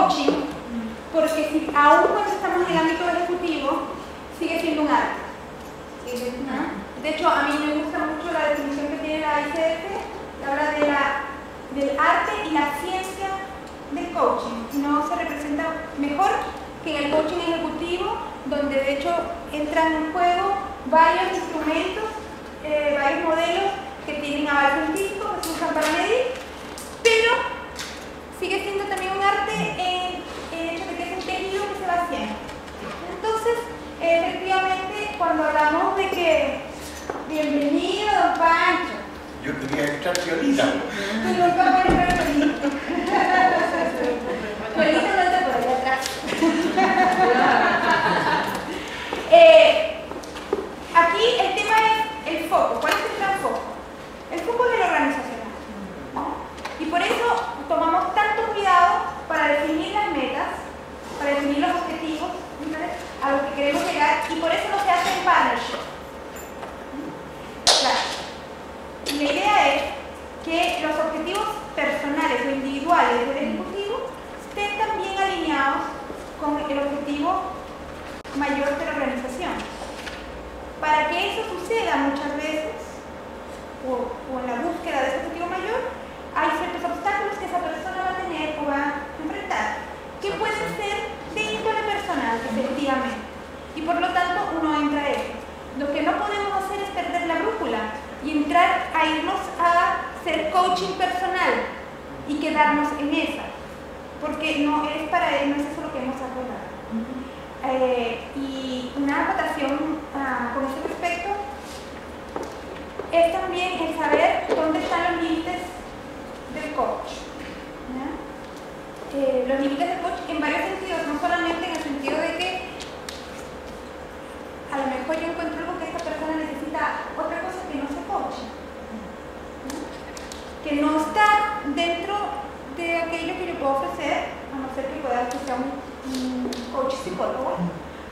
coaching, porque si, aún cuando estamos en el ámbito ejecutivo, sigue siendo un arte. De hecho, a mí me gusta mucho la definición que tiene la ICF, que habla del arte y la ciencia del coaching. No se representa mejor que en el coaching ejecutivo, donde de hecho entran en juego varios instrumentos, varios modelos que tienen aval científico, que se usan para medir, pero sigue siendo también un arte en el hecho de que es un tejido que se va haciendo. Entonces, efectivamente, cuando hablamos de que bienvenido, don Pancho. Yo quería escuchar violita. Tú nunca puedes ver violita. Violita no está por allá atrás. Aquí el tema es el foco. ¿Cuál es el gran foco? El foco de la organización, ¿no? Y por eso tomamos tanto cuidado para definir las metas, para definir los objetivos, ¿no?, a los que queremos llegar, y por eso no se hace en partnership. Claro. Y la idea es que los objetivos personales o individuales del ejecutivo estén también alineados con el objetivo mayor de la organización. Para que eso suceda muchas veces, o en la búsqueda de ese objetivo mayor, hay ciertos obstáculos que esa persona va a tener o va a enfrentar, que pueden ser de índole personal, efectivamente, y por lo tanto uno entra a ello. Lo que no podemos hacer es perder la brújula y entrar a irnos a hacer coaching personal y quedarnos en esa, porque no es eso lo que hemos acordado. Y una acotación con este respecto es también el saber dónde están los límites del coach, ¿ya? Los límites del coach en varios sentidos, no solamente en el sentido de que a lo mejor yo encuentro algo que esta persona necesita, otra cosa que no se coaching, ¿no? Que no está dentro de aquello que yo puedo ofrecer, a no ser que pueda que sea un coach psicólogo.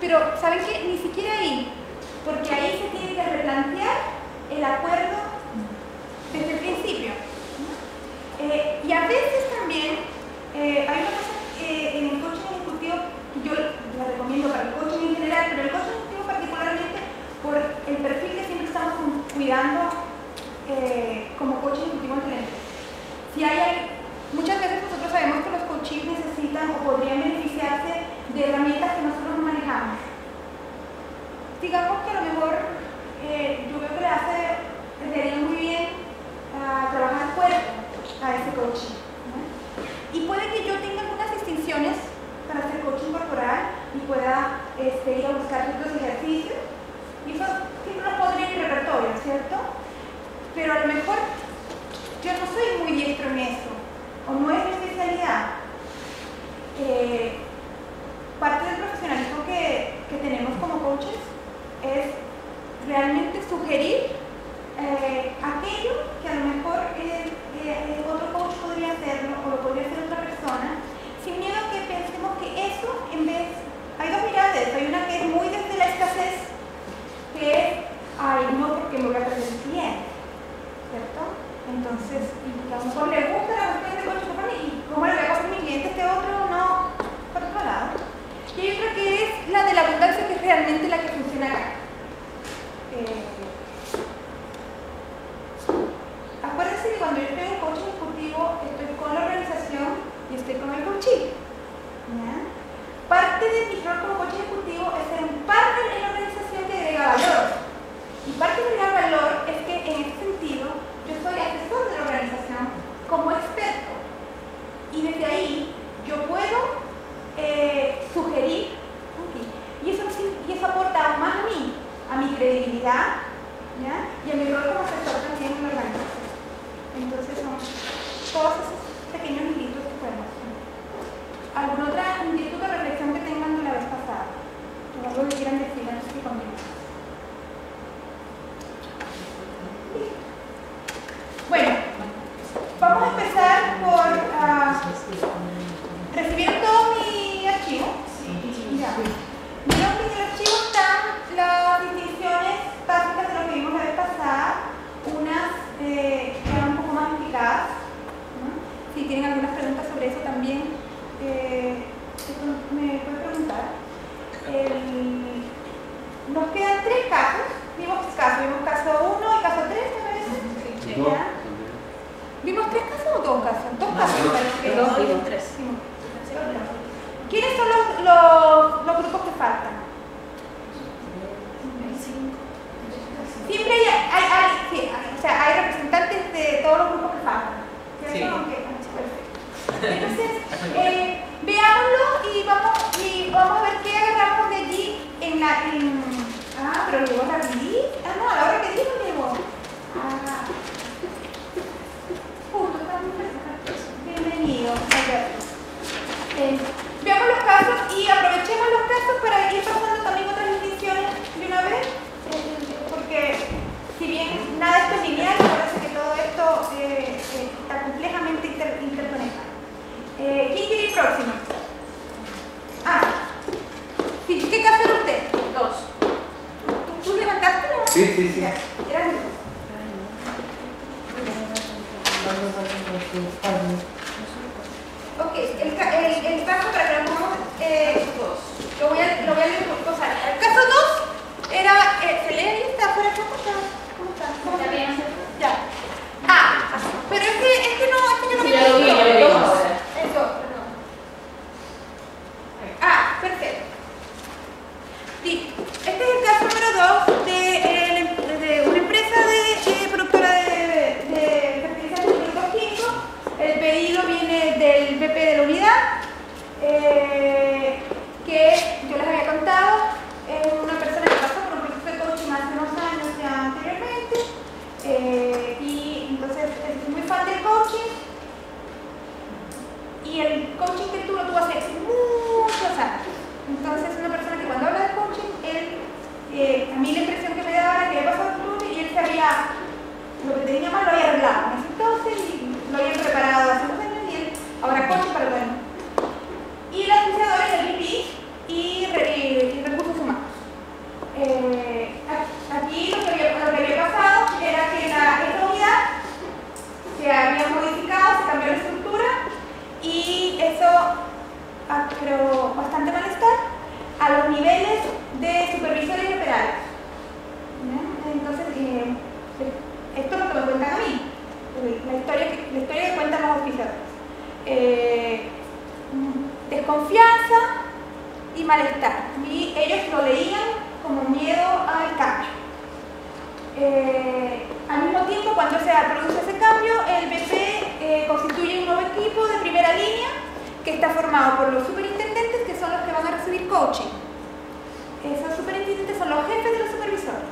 Pero ¿saben qué? Ni siquiera ahí, porque ahí se tiene que replantear el acuerdo desde el principio, ¿no? Y a veces también hay una cosa en el coaching ejecutivo que yo la recomiendo para el coaching en general, pero el coaching ejecutivo particularmente por el perfil que siempre estamos cuidando como coaching ejecutivo en talento. Muchas veces nosotros sabemos que los coaches necesitan o podrían beneficiarse de herramientas que nosotros no manejamos. Digamos que a lo mejor yo veo que le haría muy bien trabajar cuerpo a ese coaching, ¿no? Y puede que yo tenga algunas distinciones para hacer coaching corporal y pueda ir a buscar ciertos ejercicios, y eso siempre lo pondría en mi repertorio, ¿cierto? Pero a lo mejor yo no soy muy diestro en eso, o no es mi especialidad. Parte del profesionalismo que tenemos como coaches es realmente sugerir aquello que a lo mejor otro coach podría hacerlo o lo podría hacer otra persona, sin miedo a que pensemos que eso, en vez, hay dos miradas, hay una que es muy desde la escasez, que es, ay no, porque me voy a perder el cliente, ¿cierto? Entonces, y a lo mejor le gusta la cuestión de coach para mí, y cómo le voy a pasar a mi cliente este otro, no, por otro lado. Y yo creo que es la de la abundancia que es realmente la que funciona acá. Acuérdense que cuando yo estoy en coaching ejecutivo, estoy con la organización y estoy con el coaching, ¿ya? Parte de mi rol como coach ejecutivo es ser un partner en la organización que agrega valor. Y parte de agregar valor es que en ese sentido yo soy asesor de la organización como experto. Y desde ahí yo puedo sugerir, y eso aporta aún más a mi credibilidad, ¿ya? Y a mi rol como asesor también en la organización. Entonces son todos esos pequeños hilitos que podemos hacer. ¿Alguna otra inquietud o reflexión que tengan de la vez pasada? O algo que quieran decir antes que continuemos. Bueno, vamos a empezar por recibir todo mi archivo. Ya. Vieron que en el archivo están las distinciones básicas de lo que vimos la vez pasada, unas quedan un poco más explicadas, ¿no? Si tienen algunas preguntas sobre eso también que Dos no. y dos. Tres. ¿Quiénes son los grupos que faltan? Siempre hay representantes de todos los grupos que faltan. ¿Cierto? Sí. Perfecto. Entonces, veámoslo y vamos a ver qué agarramos de allí pero llegó rapidito. No, a la hora que dijo llegó. Bienvenido, Alberto. Veamos los casos y aprovechemos los casos para ir pasando también otras distinciones de una vez, porque si bien nada de esto es lineal, parece que todo esto está complejamente interconectado. ¿Quién quiere ir próximo? Sí, ¿qué caso era usted? Dos. ¿Tú levantaste? ¿No? Sí. Ya, eran dos. Ok, el caso para que lo pongamos, lo voy a leer por cosas. El caso 2 era, ¿se lee? ¿Está por acá? ¿Cómo está? ¿Está bien? Ya. Pero es que yo no Sí, me ya lo vi ahora. El 2, perdón. Perfecto. Sí, este es el caso número 2 de una empresa productora de fertilizantes y productos químicos. El pedido viene del BP de la unidad, que yo les había contado, es una persona que pasó por un proceso de coaching hace unos años ya anteriormente, y entonces es muy fan del coaching, y el coaching que tú lo tuvo hace muchos años. Entonces, una persona que cuando habla de coaching, a mí la impresión que me daba era que había pasado por y él sabía lo que tenía mal, lo había arreglado en ese entonces y lo habían preparado hace unos años y él ahora coaching para el bueno. Y el asociador es el VP y recursos humanos. Aquí lo que había pasado era que esta unidad se había modificado, se cambió la estructura y eso creó bastante malestar a los niveles de supervisores y operarios. Entonces, esto es lo que me cuentan a mí, la historia que cuentan los oficiadores. Desconfianza y malestar. Y ellos lo leían como miedo al cambio. Al mismo tiempo, cuando se produce ese cambio, el BP constituye un nuevo equipo de primera línea que está formado por los superintendentes, que son los que van a recibir coaching. Esos superintendentes son los jefes de los supervisores.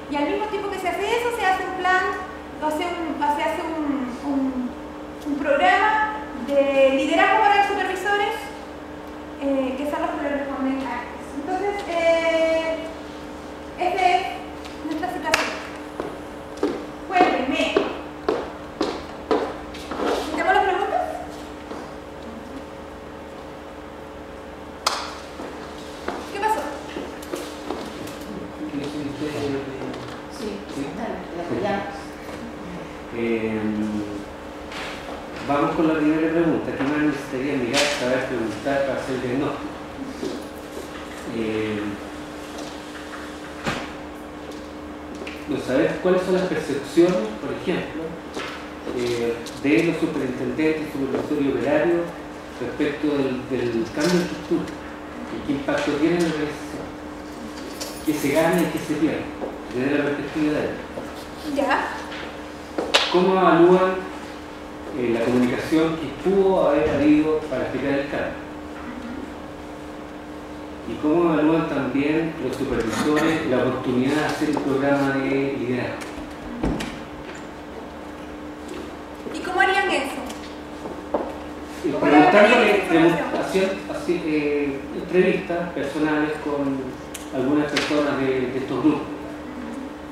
Y al mismo tiempo que se hace eso, se hace un plan, se hace un programa de liderazgo para los supervisores, que son los que le responden a ellos. Entonces, esta es nuestra situación. Cuéntenme. ¿Tenemos las preguntas? ¿Qué pasó? Vamos con la primera pregunta. ¿Qué más necesitaría mirar, saber, preguntar para hacer el diagnóstico? Saber cuáles son las percepciones, por ejemplo, de los superintendentes, supervisores y operarios respecto del cambio de estructura y qué impacto tiene en la organización, qué se gana y qué se pierde, desde la perspectiva de ellos. Ya. ¿Cómo evalúan la comunicación que pudo haber habido para explicar el cambio? ¿Y cómo evalúan también los supervisores la oportunidad de hacer un programa de liderazgo? ¿Y cómo harían eso? Haciendo entrevistas personales con algunas personas de estos grupos,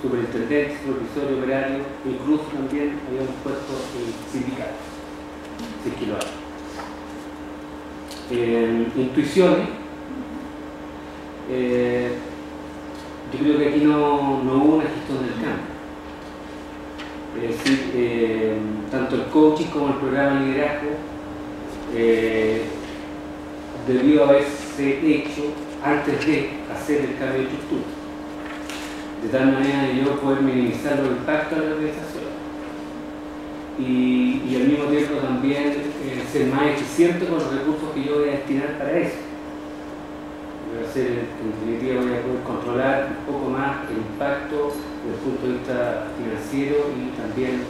superintendentes, supervisores, operarios, incluso también habíamos puesto sindicatos, si es que lo hay. Intuiciones. Yo creo que aquí no hubo una gestión del cambio. Es decir, tanto el coaching como el programa de liderazgo debió haberse hecho antes de hacer el cambio de estructura, de tal manera que yo poder minimizar los impactos a la organización. y al mismo tiempo también ser más eficiente con los recursos que yo voy a destinar para eso. Voy a hacer, en definitiva, voy a poder controlar un poco más el impacto desde el punto de vista financiero y también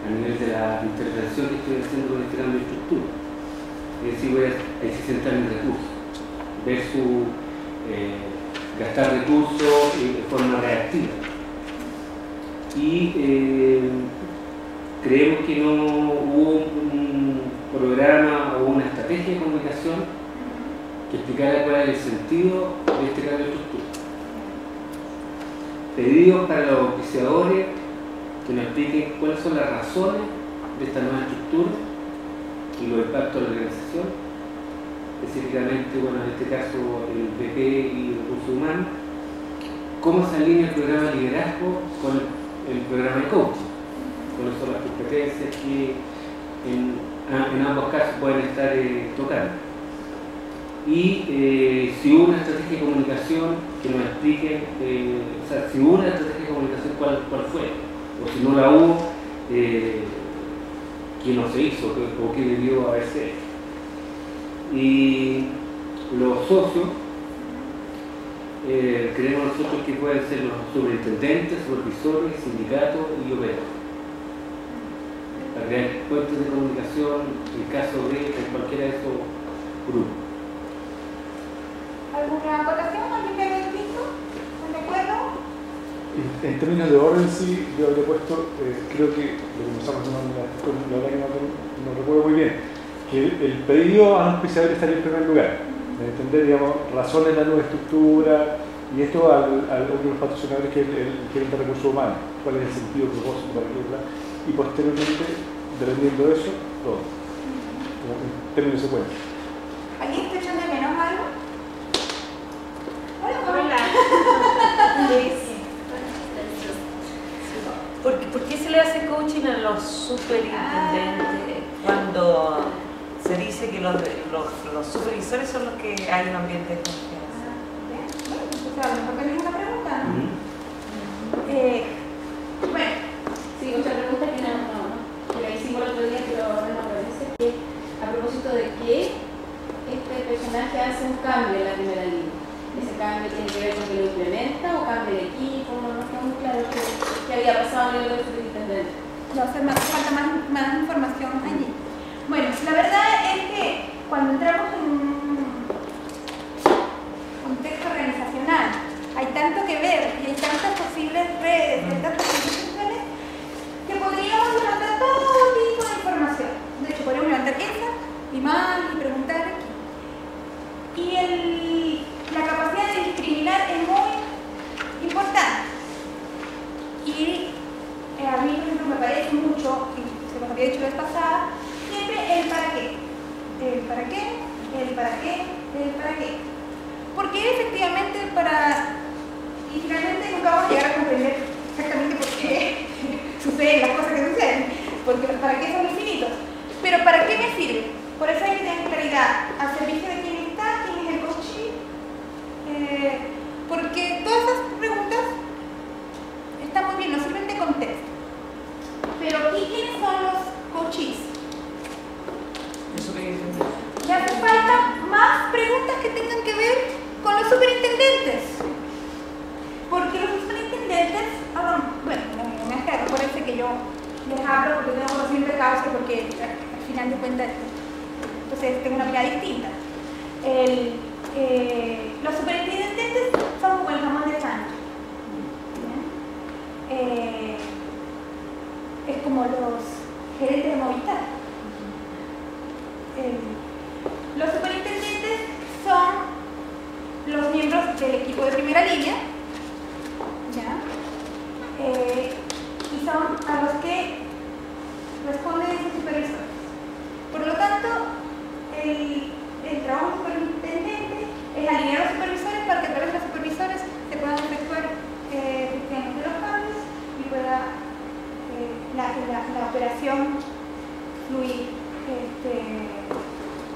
a nivel de la intervención que estoy haciendo con este cambio de estructura. Es decir, voy a eficientar mis recursos versus gastar recursos de forma reactiva. Y creemos que no hubo un programa o una estrategia de comunicación que explicara cuál es el sentido de este cambio de estructura. Pedidos para los auspiciadores que nos expliquen cuáles son las razones de esta nueva estructura y los impactos de la organización, específicamente, bueno, en este caso el BP y recursos humanos, cómo se alinea el programa de liderazgo con el programa de coaching, cuáles son las competencias que en ambos casos pueden estar tocando. Y si hubo una estrategia de comunicación que nos explique, o sea, si hubo una estrategia de comunicación, ¿cuál fue? O si no la hubo, ¿qué no se hizo o qué debió haberse hecho? Y los socios, creemos nosotros que pueden ser los superintendentes, supervisores, sindicatos y operadores. Para crear puentes de comunicación en caso de cualquiera de esos grupos. ¿Alguna acotación? ¿Alguien que haya visto? ¿Están de acuerdo? En términos de orden, sí, yo habría puesto, creo que lo que comenzamos la verdad que no recuerdo muy bien, que el pedido a los auspiciadores estaría en primer lugar, de entender, digamos, razones de la nueva estructura, y esto al otro de los patrocinadores que es el gerente de recursos humanos, cuál es el sentido, propósito, para qué, y posteriormente, dependiendo de eso, todo, en términos de secuencia. ¿Alguien está echando de menos algo? Hola. ¿Por qué se le hace coaching a los superintendentes cuando se dice que los supervisores son los que hay un ambiente de confianza? Bueno, pues a lo mejor tenemos una pregunta, ¿no? Bueno. Sí, otra pregunta que la hicimos el otro día, pero ahora no aparece, que a propósito de que este personaje hace un cambio en la primera línea. ¿Ese cambio tiene que ver con que lo implementa o cambia de equipo? No está muy claro qué había pasado en el otro superintendente. No, o sea, falta más información allí. Bueno, la verdad es que cuando entramos en un contexto organizacional hay tanto que ver y hay tantas posibles redes, tantas posibles funciones que podríamos levantar todo tipo de información. De hecho, podríamos levantar esa y más y preguntar aquí. Y la capacidad de discriminar es muy importante. Y a mí, por ejemplo, me parece mucho, y se los había dicho la vez pasada, siempre el para qué. El para qué, el para qué, el para qué. Porque efectivamente y finalmente nunca vamos a llegar a comprender exactamente por qué suceden las cosas que suceden, porque los para qué son infinitos. Pero ¿para qué me sirve? Por eso hay que tener claridad al servicio de quién está, quién es el coaching, porque todas esas preguntas están muy bien, nos sirven de contexto. Pero ¿y quiénes son los coaches? Le hace falta más preguntas que tengan que ver con los superintendentes. Porque los superintendentes, bueno, no me acuerdo, por eso que yo les hablo porque tengo conocimiento de causa, porque al final de cuentas, entonces tengo una mirada distinta. Los superintendentes son como el jamón de chancho. Es como los gerentes de Movistar. Los superintendentes son los miembros del equipo de primera línea, ¿ya? Y son a los que responden esos supervisores. Por lo tanto,